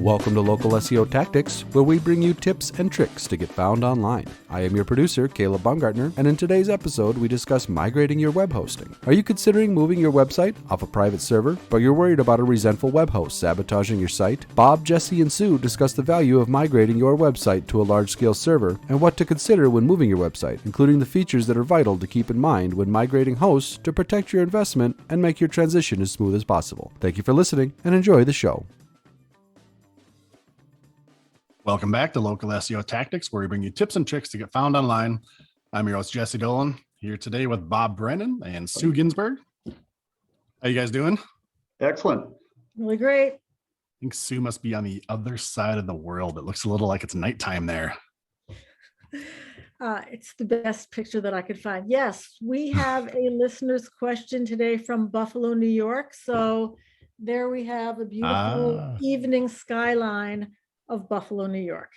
Welcome to Local SEO Tactics, where we bring you tips and tricks to get found online. I am your producer, Caleb Baumgartner, and in today's episode, we discuss migrating your web hosting. Are you considering moving your website off a private server, but you're worried about a resentful web host sabotaging your site? Bob, Jesse, and Sue discuss the value of migrating your website to a large-scale server and what to consider when moving your website, including the features that are vital to keep in mind when migrating hosts to protect your investment and make your transition as smooth as possible. Thank you for listening and enjoy the show. Welcome back to Local SEO Tactics, where we bring you tips and tricks to get found online. I'm your host, Jesse Dolan, here today with Bob Brennan and Sue Ginsberg. How you guys doing? Excellent. Really great. I think Sue must be on the other side of the world. It looks a little like it's nighttime there. It's the best picture that I could find. Yes, we have a listener's question today from Buffalo, New York. So there we have a beautiful evening skyline of Buffalo, New York.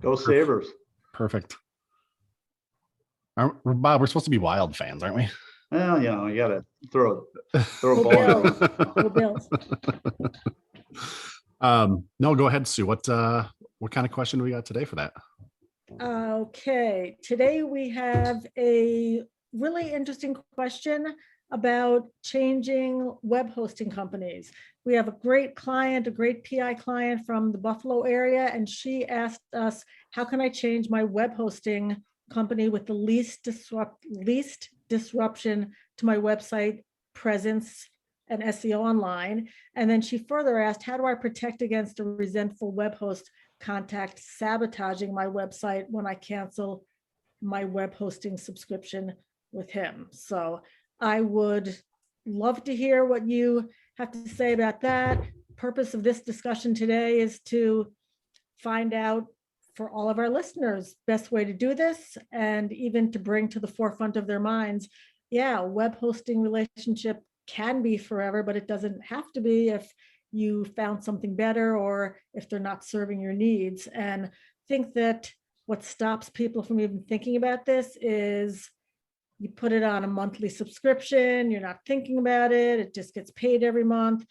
Go Sabres. Perfect. Bob, we're supposed to be Wild fans, aren't we? Well, you know, you got to throw a ball. Go Bills. No, go ahead, Sue. What kind of question do we got today for that? Okay. Today we have a really interesting question about changing web hosting companies. We have a great client, a great PI client from the Buffalo area, and she asked us, how can I change my web hosting company with the least disruption to my website presence and SEO online? And then she further asked, how do I protect against a resentful web host contact sabotaging my website when I cancel my web hosting subscription with him? So I would love to hear what you have to say about that. Purpose of this discussion today is to find out for all of our listeners, best way to do this, and even to bring to the forefront of their minds, yeah, web hosting relationship can be forever, but it doesn't have to be if you found something better or if they're not serving your needs. And I think that what stops people from even thinking about this is you put it on a monthly subscription, you're not thinking about it, it just gets paid every month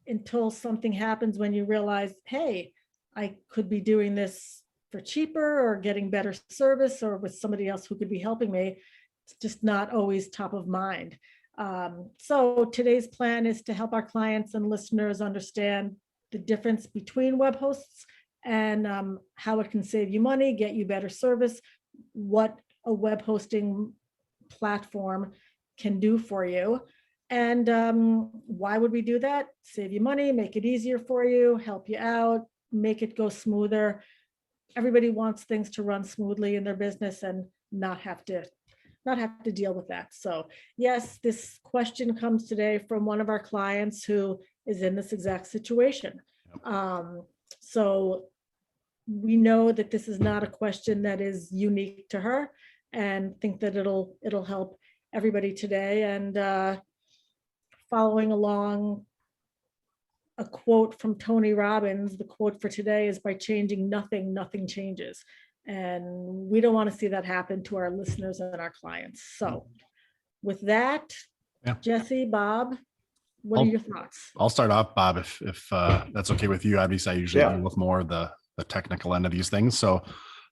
until something happens when you realize, hey, I could be doing this for cheaper or getting better service or with somebody else who could be helping me. It's just not always top of mind. So today's plan is to help our clients and listeners understand the difference between web hosts and how it can save you money, get you better service, what a web hosting platform can do for you. And why would we do that? Save you money, make it easier for you, help you out, make it go smoother. Everybody wants things to run smoothly in their business and not have to deal with that. So yes, this question comes today from one of our clients who is in this exact situation. So we know that this is not a question that is unique to her, and think that it'll help everybody today. And following along a quote from Tony Robbins, the quote for today is, by changing nothing, nothing changes. And we don't want to see that happen to our listeners and our clients. So with that, Jesse, Bob, what are your thoughts? I'll start off, Bob, if that's okay with you. Obviously, I usually deal with more of the technical end of these things. So,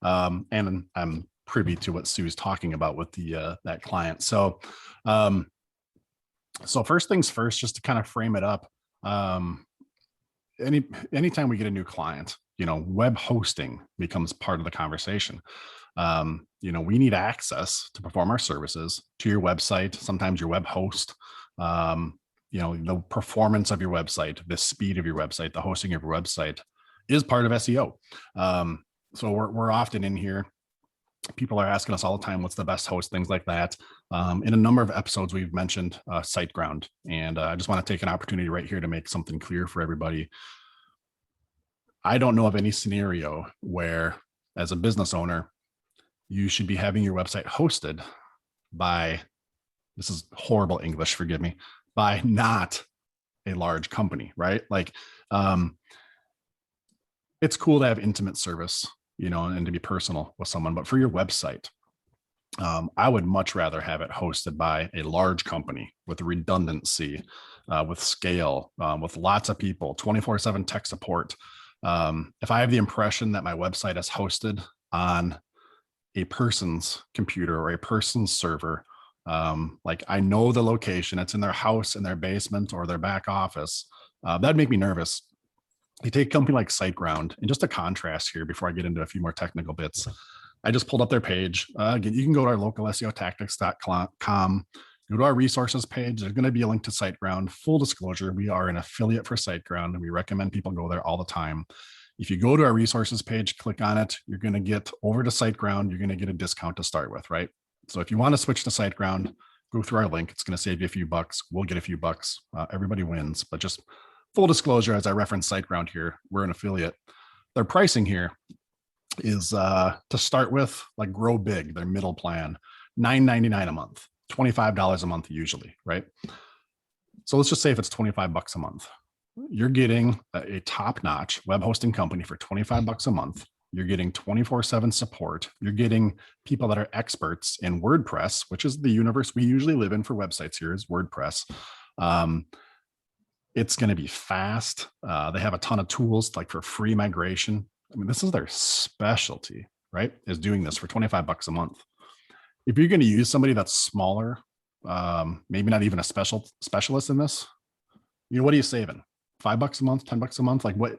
and I'm privy to what Sue's talking about with the that client. So first things first, just to kind of frame it up, anytime we get a new client, web hosting becomes part of the conversation. We need access to perform our services to your website, sometimes your web host, the performance of your website, the speed of your website, the hosting of your website is part of SEO. So we're often in here. People are asking us all the time, what's the best host, things like that. In a number of episodes, we've mentioned SiteGround, and I just want to take an opportunity right here to make something clear for everybody. I don't know of any scenario where, as a business owner, you should be having your website hosted by, this is horrible English, forgive me, by not a large company, right? Like, it's cool to have intimate service, and to be personal with someone, but for your website, I would much rather have it hosted by a large company with redundancy, with scale, with lots of people, 24/7 tech support, If I have the impression that my website is hosted on a person's computer or a person's server, like I know the location, it's in their house, in their basement, or their back office, that'd make me nervous. You take a company like SiteGround, and just a contrast here before I get into a few more technical bits. I just pulled up their page. Again, you can go to our local SEOtactics.com, go to our resources page. There's going to be a link to SiteGround. Full disclosure, we are an affiliate for SiteGround, and we recommend people go there all the time. If you go to our resources page, click on it, you're going to get over to SiteGround. You're going to get a discount to start with, right? So if you want to switch to SiteGround, go through our link. It's going to save you a few bucks. We'll get a few bucks. Everybody wins. But just full disclosure, as I reference SiteGround here, we're an affiliate. Their pricing here is to start with, like grow big, their middle plan, $9.99 a month, $25 a month usually, right? So let's just say if it's 25 bucks a month, you're getting a top-notch web hosting company for 25 bucks a month. You're getting 24/7 support. You're getting people that are experts in WordPress, which is the universe we usually live in for websites here is WordPress. It's going to be fast. They have a ton of tools like for free migration. I mean, this is their specialty, right? Is doing this for 25 bucks a month. If you're going to use somebody that's smaller, maybe not even a specialist in this, what are you saving? $5 a month, 10 bucks a month? Like what?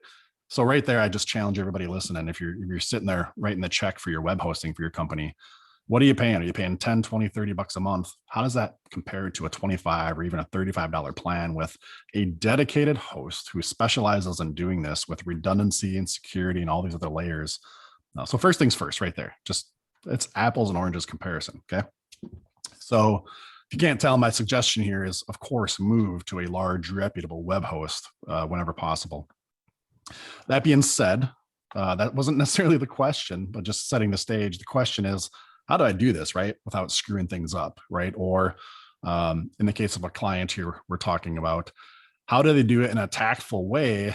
So right there, I just challenge everybody listening. If you're sitting there writing the check for your web hosting for your company, what are you paying? Are you paying 10, 20, 30 bucks a month? How does that compare to a $25 or even a $35 plan with a dedicated host who specializes in doing this with redundancy and security and all these other layers? So first things first, right there, just it's apples and oranges comparison. Okay. So if you can't tell, my suggestion here is, of course, move to a large, reputable web host whenever possible. That being said, that wasn't necessarily the question, but just setting the stage. The question is, how do I do this, right, without screwing things up, right? Or in the case of a client here we're talking about, how do they do it in a tactful way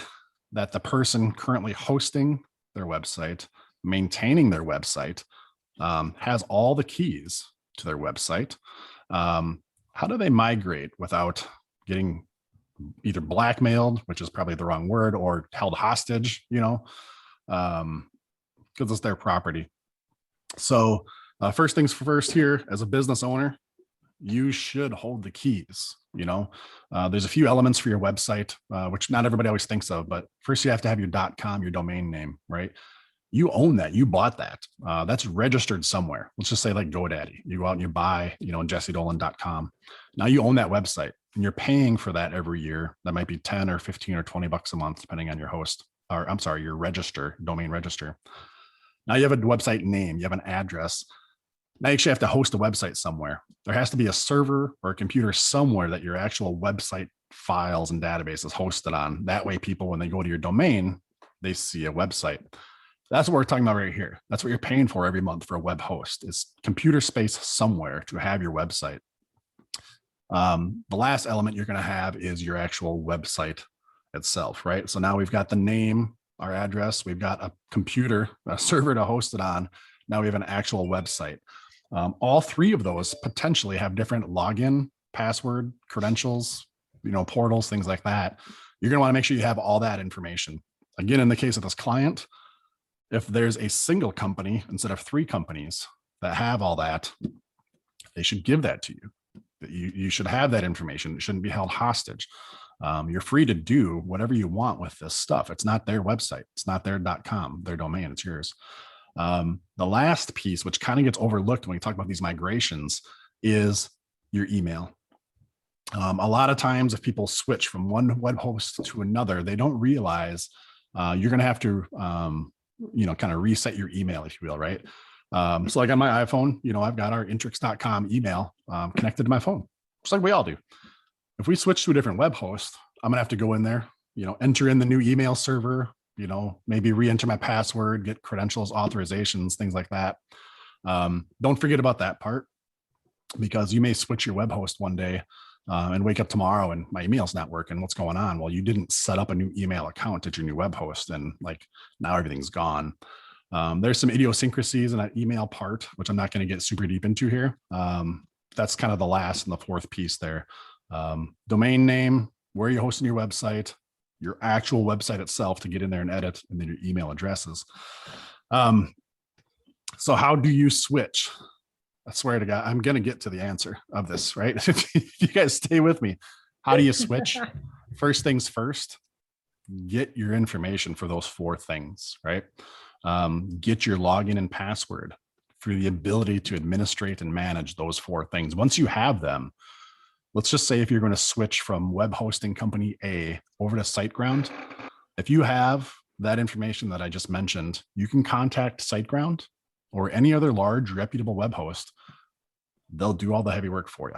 that the person currently hosting their website, maintaining their website, has all the keys to their website? How do they migrate without getting either blackmailed, which is probably the wrong word, or held hostage, because it's their property. So first things first here, as a business owner, you should hold the keys. There's a few elements for your website, which not everybody always thinks of, but first you have to have your .com, your domain name, right? You own that. You bought that. That's registered somewhere. Let's just say like GoDaddy. You go out and you buy, jessedolan.com. Now you own that website and you're paying for that every year. That might be 10 or 15 or 20 bucks a month, depending on your host, or I'm sorry, your register, domain register. Now you have a website name, you have an address. Now you actually have to host a website somewhere. There has to be a server or a computer somewhere that your actual website files and database is hosted on. That way people, when they go to your domain, they see a website. That's what we're talking about right here. That's what you're paying for every month for a web host, is computer space somewhere to have your website. The last element you're going to have is your actual website itself, right? So now we've got the name, our address, we've got a computer, a server to host it on. Now we have an actual website. All three of those potentially have different login, password, credentials, portals, things like that. You're going to want to make sure you have all that information. Again, in the case of this client, if there's a single company instead of 3 companies that have all that, they should give that to you. You should have that information. It shouldn't be held hostage. You're free to do whatever you want with this stuff. It's not their website. It's not their .com, their domain. It's yours. The last piece, which kind of gets overlooked when we talk about these migrations, is your email. A lot of times if people switch from one web host to another, they don't realize you're going to have to kind of reset your email, if you will, right? So like on my iPhone, I've got our intrix.com email connected to my phone, just like we all do. If we switch to a different web host, I'm gonna have to go in there, enter in the new email server, maybe re-enter my password, get credentials, authorizations, things like that. Don't forget about that part, because you may switch your web host one day and wake up tomorrow and my email's not working. What's going on? Well, you didn't set up a new email account at your new web host, and now everything's gone. There's some idiosyncrasies in that email part, which I'm not going to get super deep into here. That's kind of the last and the fourth piece there. Domain name, where you're hosting your website, your actual website itself to get in there and edit, and then your email addresses. So how do you switch? I swear to God, I'm going to get to the answer of this, right? If you guys stay with me, how do you switch? First things first, get your information for those 4 things, right? Get your login and password for the ability to administrate and manage those 4 things. Once you have them, let's just say if you're going to switch from web hosting company A over to SiteGround, if you have that information that I just mentioned, you can contact SiteGround or any other large reputable web host. They'll do all the heavy work for you.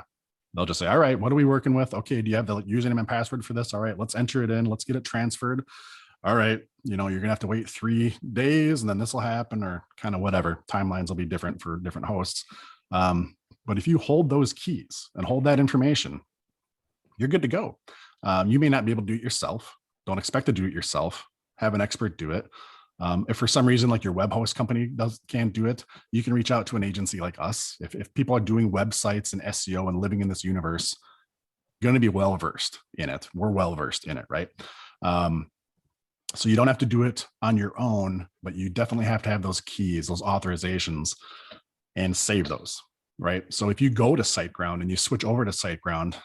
They'll just say, all right, what are we working with? Okay, do you have the username and password for this? All right, let's enter it in. Let's get it transferred. All right, you're going to have to wait 3 days and then this will happen, or kind of whatever. Timelines will be different for different hosts. But if you hold those keys and hold that information, you're good to go. You may not be able to do it yourself. Don't expect to do it yourself. Have an expert do it. If for some reason, like your web host company can't do it, you can reach out to an agency like us. If people are doing websites and SEO and living in this universe, going to be well-versed in it. We're well-versed in it, right? So you don't have to do it on your own, but you definitely have to have those keys, those authorizations, and save those, right? So if you go to SiteGround and you switch over to SiteGround,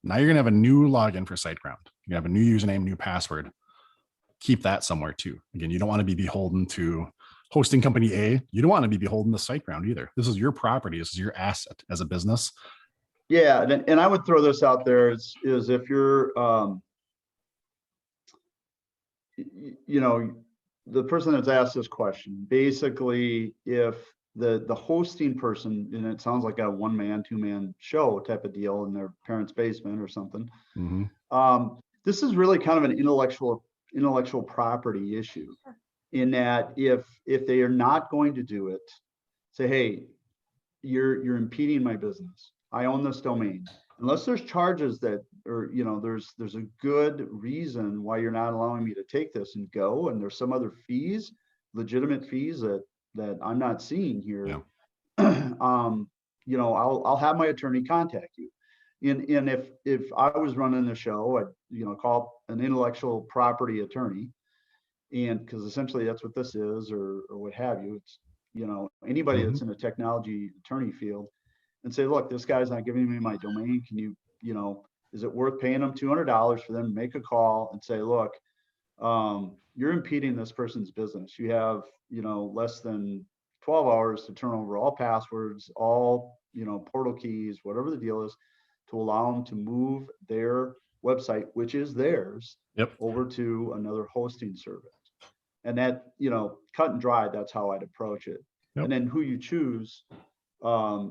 now you're going to have a new login for SiteGround. You have a new username, new password. Keep that somewhere too. Again, you don't want to be beholden to hosting company A. You don't want to be beholden to SiteGround either. This is your property. This is your asset as a business. Yeah, and I would throw this out there is if you're, the person that's asked this question, basically, if the hosting person, and it sounds like a 1-man, 2-man show type of deal in their parents' basement or something. This is really kind of an intellectual property issue, in that if they are not going to do it, say, hey, you're impeding my business. I own this domain. Unless there's charges that, or there's a good reason why you're not allowing me to take this and go, and there's some other fees, legitimate fees that I'm not seeing here. Yeah. I'll have my attorney contact you. And if I was running the show, I'd call an intellectual property attorney, and because essentially that's what this is, or what have you. It's anybody that's in a technology attorney field, and say, look, this guy's not giving me my domain. Can you, is it worth paying them $200 for them to make a call and say, look, you're impeding this person's business. You have, less than 12 hours to turn over all passwords, all, portal keys, whatever the deal is, to allow them to move their website, which is theirs, over to another hosting service. And that, cut and dry, that's how I'd approach it. And then who you choose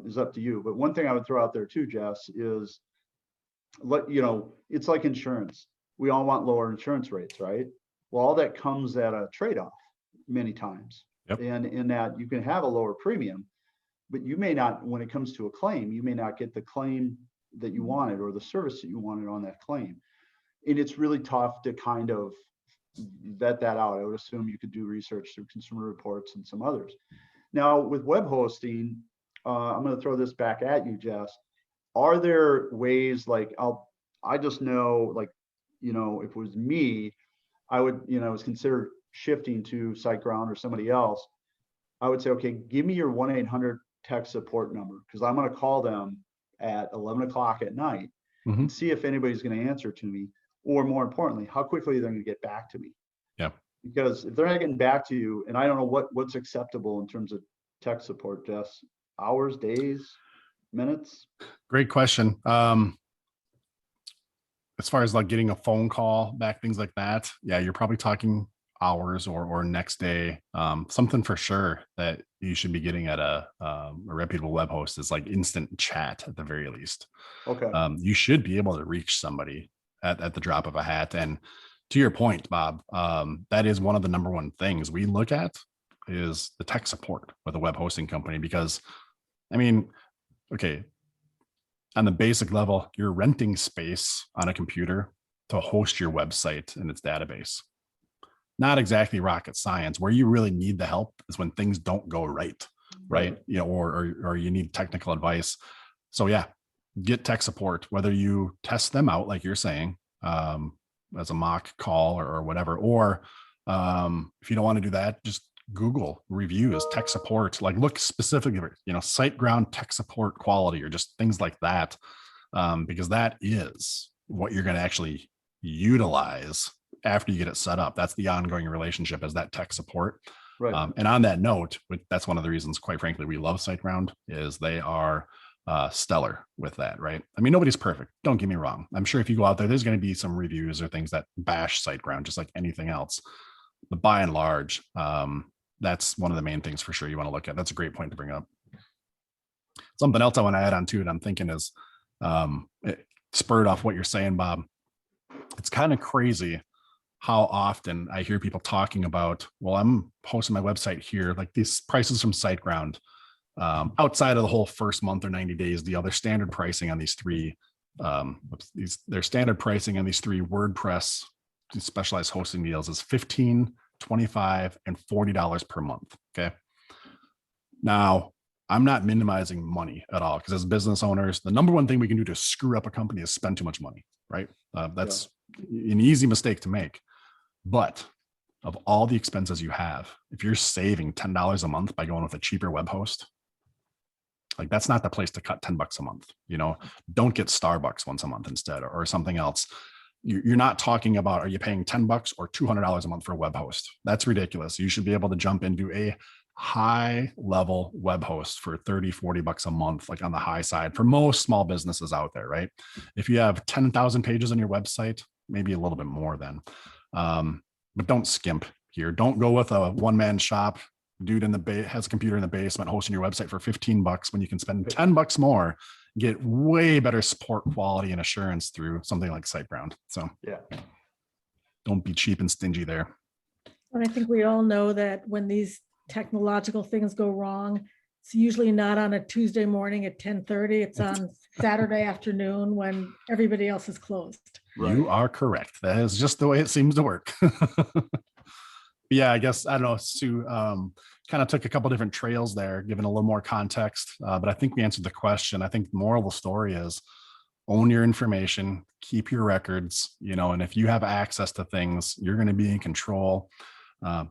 is up to you. But one thing I would throw out there too, Jess, is it's like insurance. We all want lower insurance rates, right? Well, all that comes at a trade-off many times. And in that you can have a lower premium, but you may not, when it comes to a claim, you may not get the claim that you wanted or the service that you wanted on that claim. And it's really tough to kind of vet that out. I would assume you could do research through Consumer Reports and some others. Now with web hosting, I'm going to throw this back at you, Jess. Are there ways, like, I just know, like, if it was me, I would, was considered shifting to SiteGround or somebody else. I would say, okay, give me your 1-800 tech support number, because I'm going to call them at 11 o'clock at night and see if anybody's going to answer to me, or more importantly, how quickly they're going to get back to me. Yeah. Because if they're not getting back to you, and I don't know what's acceptable in terms of tech support, Jess, hours, days, minutes? Great question. As far as like getting a phone call back, things like that, yeah, you're probably talking hours or next day. Something for sure that you should be getting at a reputable web host is like instant chat at the very least. Okay. You should be able to reach somebody at the drop of a hat. And to your point, Bob, that is one of the number one things we look at is the tech support with a web hosting company, because I mean, okay, on the basic level, you're renting space on a computer to host your website and its database. Not exactly rocket science. Where you really need the help is when things don't go right? Or you need technical advice. So yeah, get tech support, whether you test them out, like you're saying, as a mock call or whatever. Or if you don't want to do that, just Google reviews, tech support, like look specifically, SiteGround tech support quality or just things like that. Because that is what you're going to actually utilize after you get it set up. That's the ongoing relationship as that tech support. Right. And on that note, that's one of the reasons, quite frankly, we love SiteGround is they are stellar with that, right? I mean, nobody's perfect. Don't get me wrong. I'm sure if you go out there, there's going to be some reviews or things that bash SiteGround, just like anything else. But by and large, that's one of the main things for sure you want to look at. That's a great point to bring up. Something else I want to add on to it, I'm thinking is, it spurred off what you're saying, Bob. It's kind of crazy how often I hear people talking about, well, I'm posting my website here, like these prices from SiteGround, outside of the whole first month or 90 days, the other standard pricing on these three, their standard pricing on these three WordPress specialized hosting deals is $15, $25, and $40 per month. Okay. Now, I'm not minimizing money at all because as business owners, the number one thing we can do to screw up a company is spend too much money, right? That's an easy mistake to make. But of all the expenses you have, if you're saving $10 a month by going with a cheaper web host, like that's not the place to cut $10 a month. Don't get Starbucks once a month instead or something else. You're not talking about, are you paying $10 or $200 a month for a web host? That's ridiculous. You should be able to jump into a high level web host for $30, $40 a month, like on the high side for most small businesses out there, right? If you have 10,000 pages on your website, maybe a little bit more then. But don't skimp here. Don't go with a one-man shop dude has a computer in the basement hosting your website for $15 when you can spend $10 more, get way better support quality and assurance through something like SiteGround. So don't be cheap and stingy there. And I think we all know that when these technological things go wrong, it's usually not on a Tuesday morning at 10:30. It's on Saturday afternoon when everybody else is closed. Right. You are correct. That is just the way it seems to work. Yeah, I guess, I don't know, Sue, kind of took a couple different trails there, giving a little more context, but I think we answered the question. I think the moral of the story is own your information, keep your records, and if you have access to things, you're going to be in control.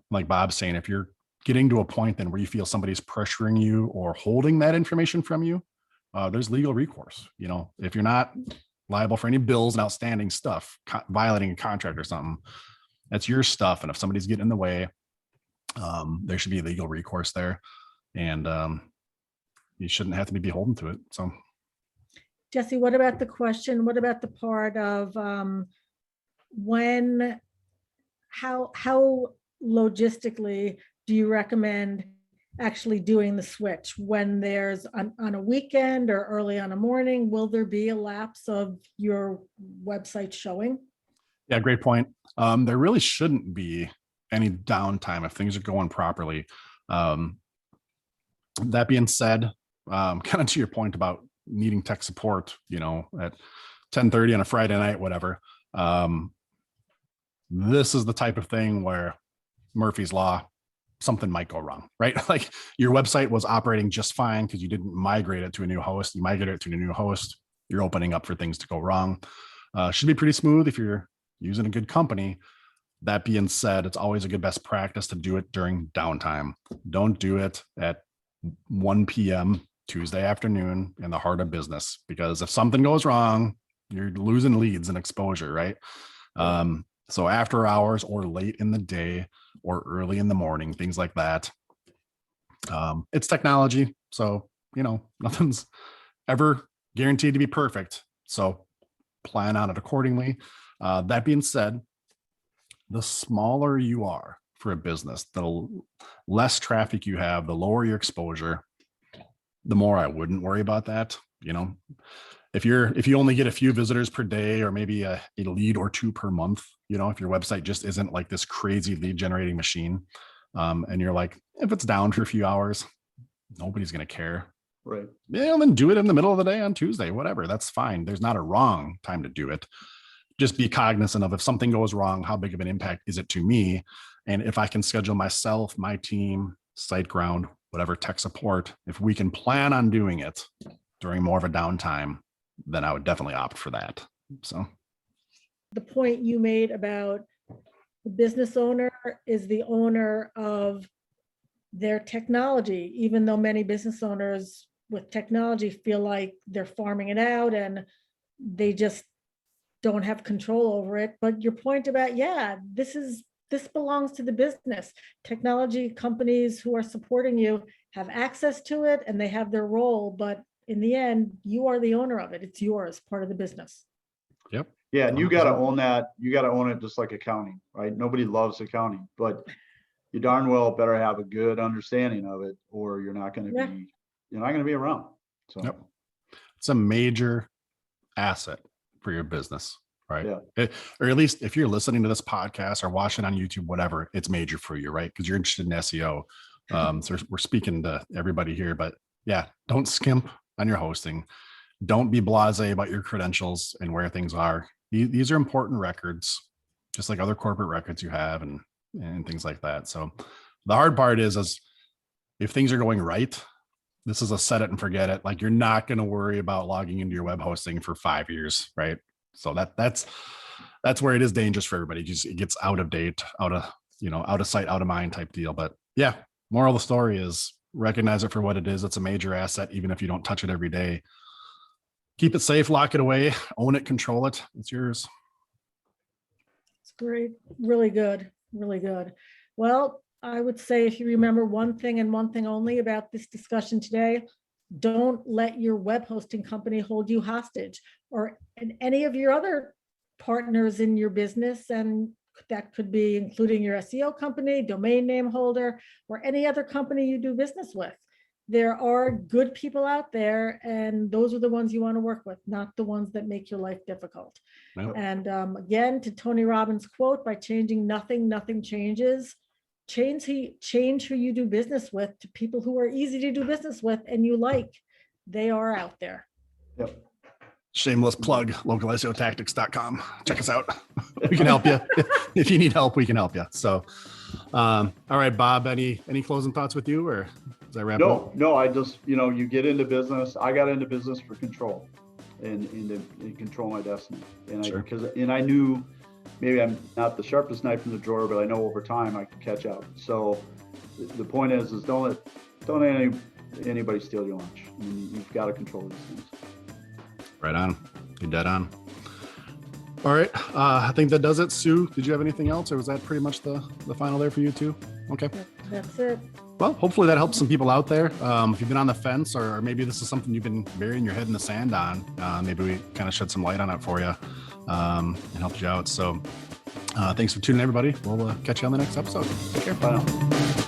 Like Bob's saying, if you're getting to a point then where you feel somebody's pressuring you or holding that information from you, there's legal recourse. If you're not liable for any bills and outstanding stuff, violating a contract or something, that's your stuff. And if somebody's getting in the way, there should be legal recourse there. And you shouldn't have to be beholden to it. So, Jesse, what about the question? What about the part of how logistically do you recommend actually doing the switch when there's on a weekend or early on a morning? Will there be a lapse of your website showing? Yeah, great point. There really shouldn't be any downtime if things are going properly. That being said, kind of to your point about needing tech support, at 10:30 on a Friday night, whatever. This is the type of thing where Murphy's Law, something might go wrong, right? Like your website was operating just fine because you didn't migrate it to a new host. You migrate it to a new host, you're opening up for things to go wrong. Should be pretty smooth if you're using a good company. That being said, it's always a good best practice to do it during downtime. Don't do it at 1 p.m. Tuesday afternoon in the heart of business, because if something goes wrong, you're losing leads and exposure, right? So after hours or late in the day or early in the morning, things like that. It's technology. So, nothing's ever guaranteed to be perfect. So plan on it accordingly. That being said, the smaller you are for a business, the less traffic you have, the lower your exposure, the more I wouldn't worry about that. If you only get a few visitors per day or maybe a lead or two per month, if your website just isn't like this crazy lead generating machine, and you're like, if it's down for a few hours, nobody's going to care. Right. Yeah, then do it in the middle of the day on Tuesday, whatever. That's fine. There's not a wrong time to do it. Just be cognizant of if something goes wrong, how big of an impact is it to me? And if I can schedule myself, my team, SiteGround, whatever tech support, if we can plan on doing it during more of a downtime, then I would definitely opt for that. So the point you made about the business owner is the owner of their technology, even though many business owners with technology feel like they're farming it out and they just don't have control over it. But your point about, yeah, this belongs to the business. Technology companies who are supporting you have access to it and they have their role, but in the end, you are the owner of it. It's yours, part of the business. Yep. Yeah, and you got to own that. You got to own it just like accounting, right? Nobody loves accounting, but you darn well better have a good understanding of it, or you're not going to be around. So yep. It's a major asset for your business, right? Yeah. Or at least if you're listening to this podcast or watching on YouTube, whatever, it's major for you, right? Because you're interested in SEO. So we're speaking to everybody here, but yeah, don't skimp on your hosting. Don't be blasé about your credentials and where things are. These are important records, just like other corporate records you have and things like that. So the hard part is if things are going right, this is a set it and forget it. Like, you're not going to worry about logging into your web hosting for 5 years, right? So that's where it is dangerous for everybody. It gets out of date, out of sight, out of mind type deal. But yeah, moral of the story is recognize it for what it is. It's a major asset, even if you don't touch it every day. Keep it safe, lock it away, own it, control it. It's yours. It's great. Really good. Really good. Well, I would say if you remember one thing and one thing only about this discussion today, don't let your web hosting company hold you hostage, or any of your other partners in your business. And that could be including your SEO company, domain name holder, or any other company you do business with. There are good people out there, and those are the ones you want to work with, not the ones that make your life difficult. Nope. And again, to Tony Robbins' quote, by changing nothing, nothing changes. Change who you do business with to people who are easy to do business with and you like. They are out there. Yep. Shameless plug, localseotactics.com. Check us out. We can help you. If you need help, we can help you. So, all right, Bob, any closing thoughts with you, or does that wrap up? No, I just, you get into business. I got into business for control and to control my destiny. And Sure. I knew maybe I'm not the sharpest knife in the drawer, but I know over time I can catch up. So the point is don't let anybody steal your lunch. I mean, you've got to control these things. Right on. You're dead on. All right. I think that does it. Sue, did you have anything else, or was that pretty much the final there for you too? Okay. That's it. Well, hopefully that helps some people out there. If you've been on the fence, or maybe this is something you've been burying your head in the sand on, maybe we kind of shed some light on it for you and helped you out. So thanks for tuning in, everybody. We'll catch you on the next episode. Take care. Bye now.